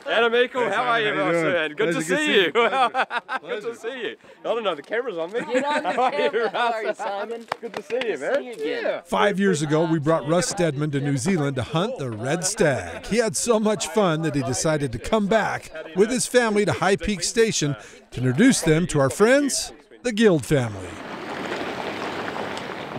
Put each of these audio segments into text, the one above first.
Adam Eagle, how are you, Ross? Good to see you. Good to see you. I don't know, the camera's on me. Get on the camera. How are you, Simon? Good to see you, man. Yeah. 5 years ago, we brought Russ Steadman to New Zealand to hunt the red stag. He had so much fun that he decided to come back with his family to High Peak Station to introduce them to our friends, the Guild family.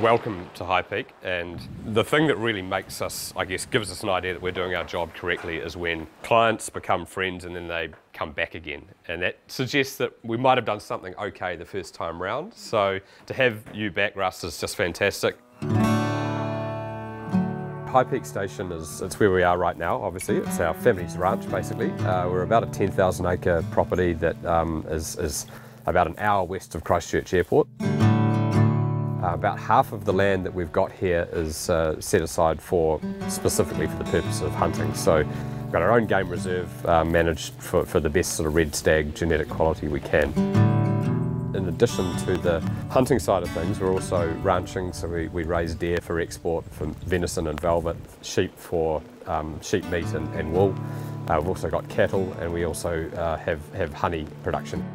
Welcome to High Peak, and the thing that really makes us, I guess, gives us an idea that we're doing our job correctly is when clients become friends and then they come back again. And that suggests that we might have done something okay the first time round. So to have you back, Russ, is just fantastic. High Peak Station it's where we are right now, obviously. It's our family's ranch, basically. We're about a 10,000 acre property that is about an hour west of Christchurch Airport. About half of the land that we've got here is set aside specifically for the purpose of hunting. So we've got our own game reserve managed for the best sort of red stag genetic quality we can. In addition to the hunting side of things, we're also ranching, so we raise deer for export, for venison and velvet, sheep for sheep meat and wool. We've also got cattle, and we also have honey production.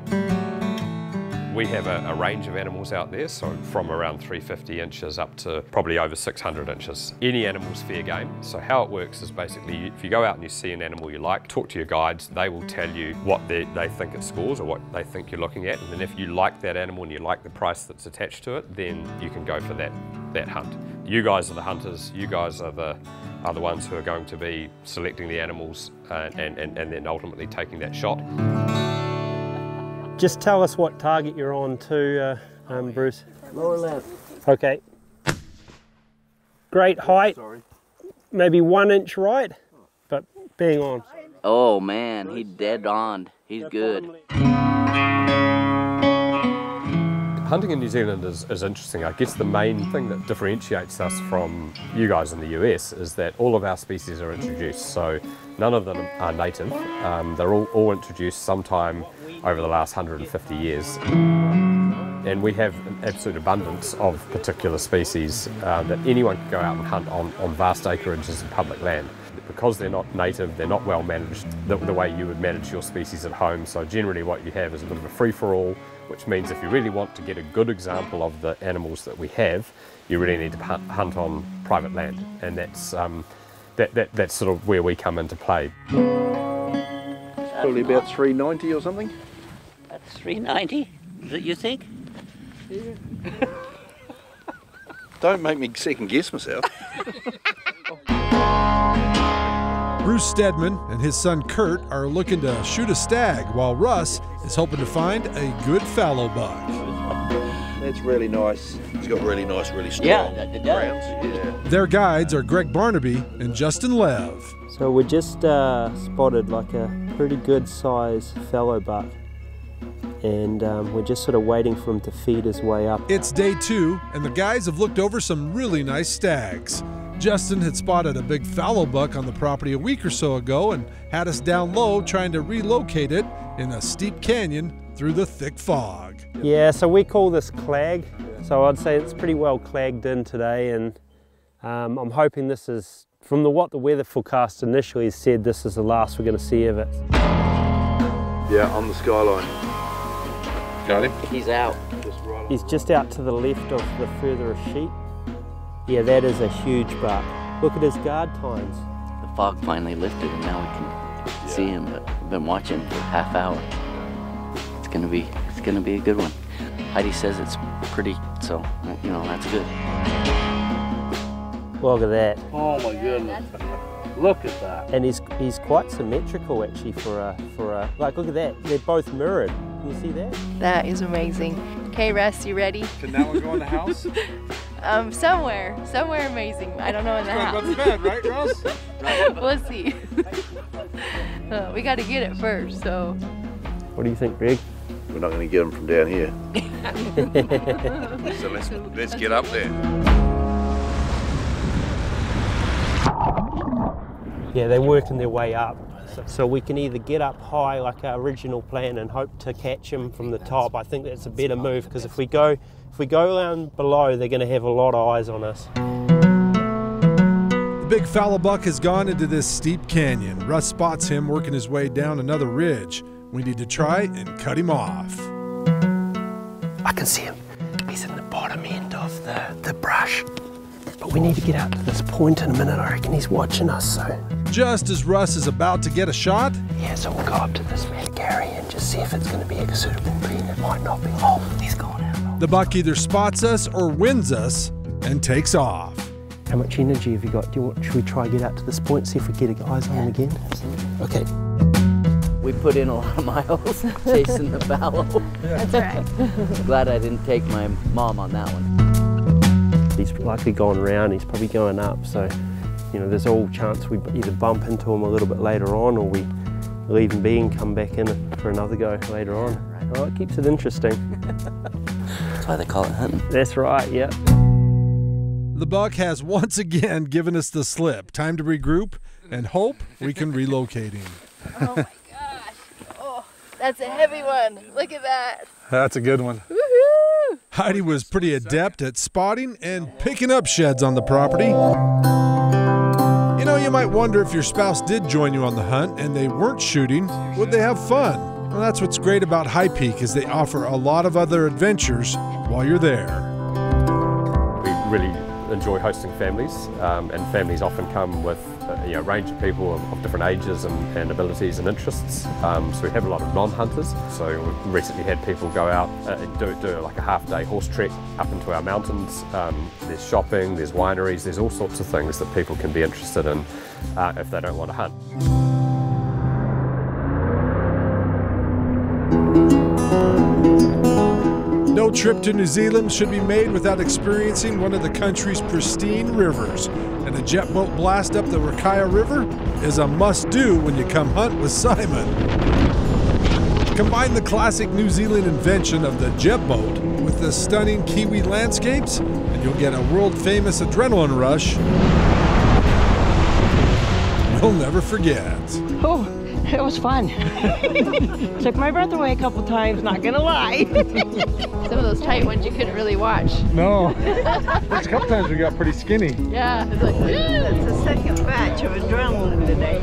We have a range of animals out there, so from around 350 inches up to probably over 600 inches. Any animal's fair game. So how it works is basically, if you go out and you see an animal you like, talk to your guides, they will tell you what they think it scores or what they think you're looking at. And then if you like that animal and you like the price that's attached to it, then you can go for that hunt. You guys are the hunters, you guys are the ones who are going to be selecting the animals and then ultimately taking that shot. Just tell us what target you're on to, Bruce. Lower left. Okay. Great height. Maybe 1 inch right, but being on. Oh man, he dead on. He's good. Hunting in New Zealand is interesting. I guess the main thing that differentiates us from you guys in the US is that all of our species are introduced. So none of them are native. They're all introduced sometime over the last 150 years. And we have an absolute abundance of particular species that anyone can go out and hunt on vast acreages of public land. Because they're not native, they're not well managed the way you would manage your species at home. So generally what you have is a bit of a free-for-all, which means if you really want to get a good example of the animals that we have, you really need to hunt on private land. And that's sort of where we come into play. Probably about 390 or something. That's 390, is it, you think? Yeah. Don't make me second guess myself. Bruce Steadman and his son Kurt are looking to shoot a stag, while Russ is hoping to find a good fallow buck. That's really nice. It's got really nice, really strong it grounds. does. Yeah. Their guides are Greg Barnaby and Justin Lev. So we just spotted like a pretty good size fallow buck. And we're just sort of waiting for him to feed his way up. It's day 2, and the guys have looked over some really nice stags. Justin had spotted a big fallow buck on the property a week or so ago and had us down low trying to relocate it in a steep canyon through the thick fog. Yeah, so we call this clag. So I'd say it's pretty well clagged in today, and I'm hoping this is, from what the weather forecast initially said, this is the last we're going to see of it. Yeah, on the skyline. Got him? He's out. He's just out to the left of the furthest sheep. Yeah, that is a huge buck. Look at his guard tines. The fog finally lifted and now we can see him, but we've been watching for a half hour. It's gonna be a good one. Heidi says it's pretty, so you know, that's good. Look at that. Oh my goodness. Look at that. And he's quite symmetrical actually for a like, look at that. They're both mirrored. Can you see that? That is amazing. Okay, Russ, you ready? So now we're going to the house? Somewhere amazing. I don't know in the house. Go to bed, right, Russ? We'll see. We got to get it first, so. What do you think, Greg? We're not going to get them from down here. So let's get up there. Yeah, they're working their way up. So we can either get up high like our original plan and hope to catch them from the top. I think that's a better move, because if we go down below, they're going to have a lot of eyes on us. The big fallow buck has gone into this steep canyon. Russ spots him working his way down another ridge. We need to try and cut him off. I can see him. He's in the bottom end of the brush. But we need to get out to this point in a minute. I reckon he's watching us, so. Just as Russ is about to get a shot, Yeah, so we'll go up to this man Gary and just see if it's going to be a suitable bean. It might not be. Oh, he's gone out. the buck either spots us or wins us and takes off. How much energy have you got? Should we try get out to this point, see if we get eyes on him again? Okay. We put in a lot of miles chasing the fallow. That's right. Glad I didn't take my mom on that one. He's likely gone around, he's probably going up, so there's all chance we either bump into him a little bit later on or we leave him be and come back in for another go later on. Oh, it keeps it interesting. That's why they call it hunting. That's right, yeah. The buck has once again given us the slip. Time to regroup and hope we can relocate him. Oh my gosh. Oh, that's a heavy one. Look at that. That's a good one. Woohoo! Heidi was pretty adept at spotting and picking up sheds on the property. You might wonder if your spouse did join you on the hunt and they weren't shooting, would they have fun? Well, that's what's great about High Peak is they offer a lot of other adventures while you're there. We really enjoy hosting families, and families often come with a range of people of different ages and abilities and interests. So we have a lot of non-hunters. So we've recently had people go out and do like a half-day horse trek up into our mountains. There's shopping, there's wineries, there's all sorts of things that people can be interested in if they don't want to hunt. No trip to New Zealand should be made without experiencing one of the country's pristine rivers. And a jet boat blast up the Rakaya River is a must-do when you come hunt with Simon. Combine the classic New Zealand invention of the jet boat with the stunning Kiwi landscapes, and you'll get a world-famous adrenaline rush you'll never forget. Oh, it was fun. Took my breath away a couple times, not gonna lie. Some of those tight ones you couldn't really watch. No. There's a couple times we got pretty skinny. Yeah, it's like, That's the second batch of adrenaline today.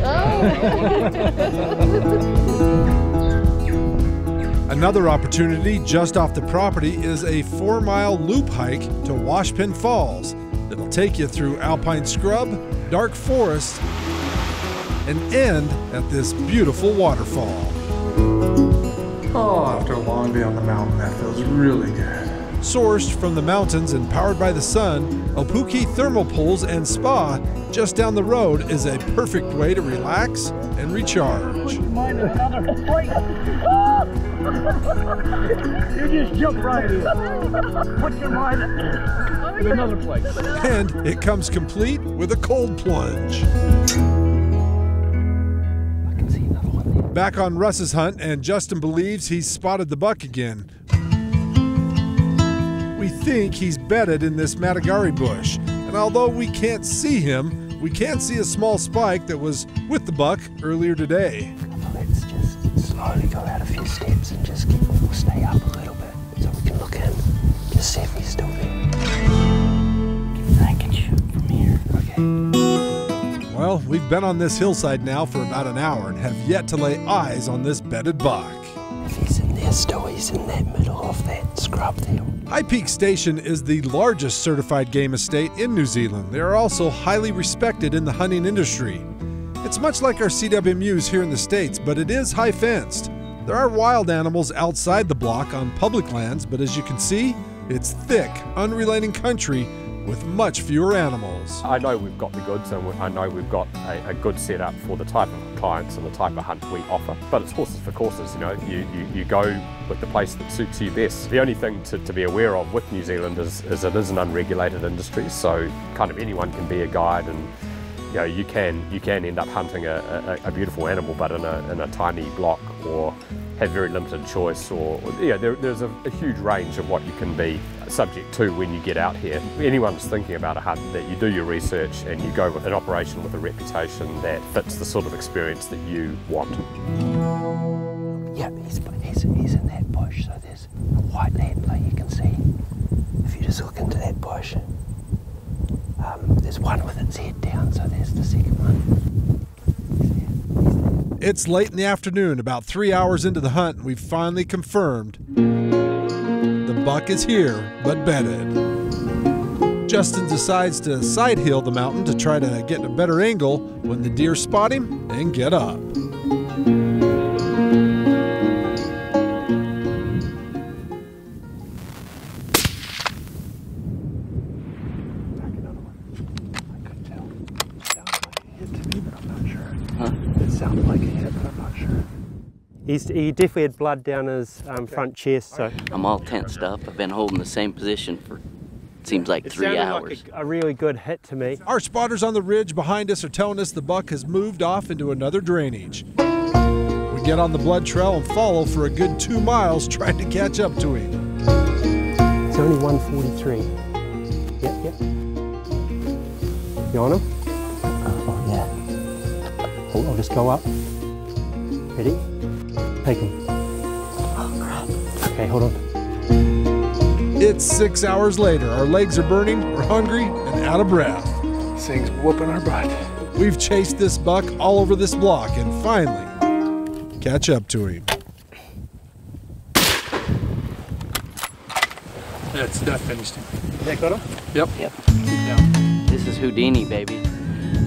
Another opportunity just off the property is a 4-mile loop hike to Washpin Falls that'll take you through alpine scrub, dark forest, and end at this beautiful waterfall. Oh, after a long day on the mountain, that feels really good. Sourced from the mountains and powered by the sun, Opuki Thermal Pools and Spa just down the road is a perfect way to relax and recharge. You just jump right in. Put your mind in another place. And it comes complete with a cold plunge. Back on Russ's hunt, and Justin believes he's spotted the buck again. We think he's bedded in this Matagari bush, and although we can't see him, we can see a small spike that was with the buck earlier today. Let's just slowly go out a few steps and just stay up a little bit so we can look in, just see if he's still there. I can shoot from here. Okay. Well, we've been on this hillside now for about an hour and have yet to lay eyes on this bedded buck. If he's in there still, he's in that middle of that scrub there. High Peak Station is the largest certified game estate in New Zealand. They are also highly respected in the hunting industry. It's much like our CWMUs here in the States, but it is high fenced. There are wild animals outside the block on public lands, but as you can see, it's thick, unrelenting country with much fewer animals. I know we've got the goods, and I know we've got a good setup for the type of clients and the type of hunt we offer, but it's horses for courses. You go with the place that suits you best. The only thing to be aware of with New Zealand is it is an unregulated industry, so kind of anyone can be a guide, and you can end up hunting a beautiful animal but in a tiny block, or have very limited choice, or there's a huge range of what you can be subject to when you get out here. Anyone that's thinking about a hunt, that you do your research and you go with an operation with a reputation that fits the sort of experience that you want. Yeah, he's in that bush, so there's a white antler you can see. If you just look into that bush, There's one with its head down, so there's the second one. It's late in the afternoon, about 3 hours into the hunt, and we've finally confirmed the buck is here, but bedded. Justin decides to side hill the mountain to try to get a better angle when the deer spot him and get up. Sounded like a hit, but I'm not sure. He definitely had blood down his front chest. So I'm all tensed up. I've been holding the same position for, seems like 3 hours. Like a really good hit to me. Our spotters on the ridge behind us are telling us the buck has moved off into another drainage. We get on the blood trail and follow for a good 2 miles trying to catch up to him. It's only 143. Yep. You on him? Oh, yeah. I'll just go up. Ready? Take him. Oh, crap. Okay, hold on. It's 6 hours later. Our legs are burning, we're hungry, and out of breath. This thing's whooping our butt. We've chased this buck all over this block and finally catch up to him. That finished him. That got him? Yep. Keep down. This is Houdini, baby.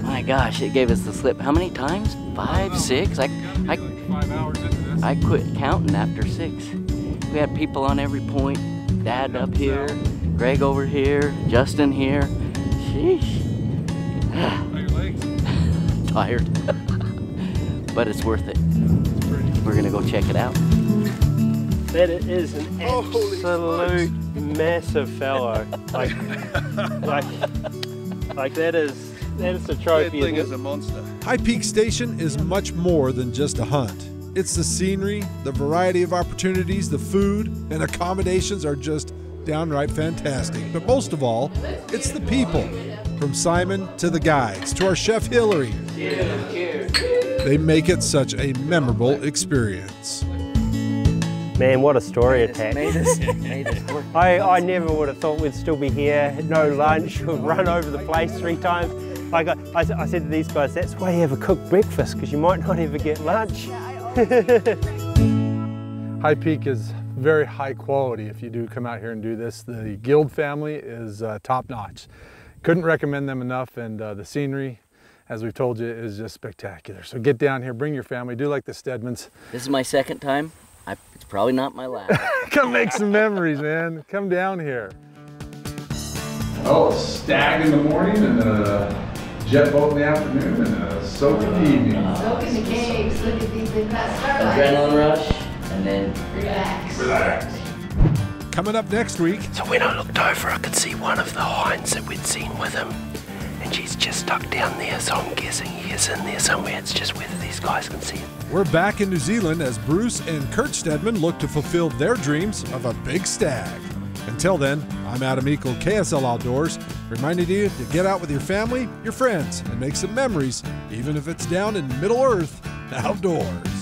My gosh, it gave us the slip. How many times? 5, 6? I 5 hours into this. I quit counting after 6. We had people on every point. Dad up here, Greg over here, Justin here. Sheesh. How are your legs? Tired. But it's worth it. We're gonna go check it out. That is an absolute massive fallow. Like that is a trophy. That thing is a monster. High Peak Station is much more than just a hunt. It's the scenery, the variety of opportunities, the food, and accommodations are just downright fantastic. But most of all, it's the people. From Simon to the guides, to our chef Hillary. They make it such a memorable experience. Man, what a story attack. I never would have thought we'd still be here, no lunch, we've run over the place 3 times. Like I said to these guys, that's why you have a cooked breakfast, because you might not ever get lunch. High Peak is very high quality if you do come out here and do this. The Guild family is top notch. Couldn't recommend them enough, and the scenery, as we've told you, is just spectacular. So get down here, bring your family, do like the Steadmans. This is my second time. It's probably not my last. Come make some memories, man. Come down here. Oh, a stag in the morning and a jet boat in the afternoon and a soak in the evening. Soak in the caves, look at these big class. Adrenaline rush, and then relax. Coming up next week. So when I looked over, I could see one of the hinds that we'd seen with him. And she's just stuck down there, so I'm guessing he is in there somewhere. It's just whether these guys can see it. We're back in New Zealand as Bruce and Kurt Steadman look to fulfill their dreams of a big stag. Until then, I'm Adam Eagle, KSL Outdoors, reminding you to get out with your family, your friends, and make some memories, even if it's down in Middle Earth outdoors.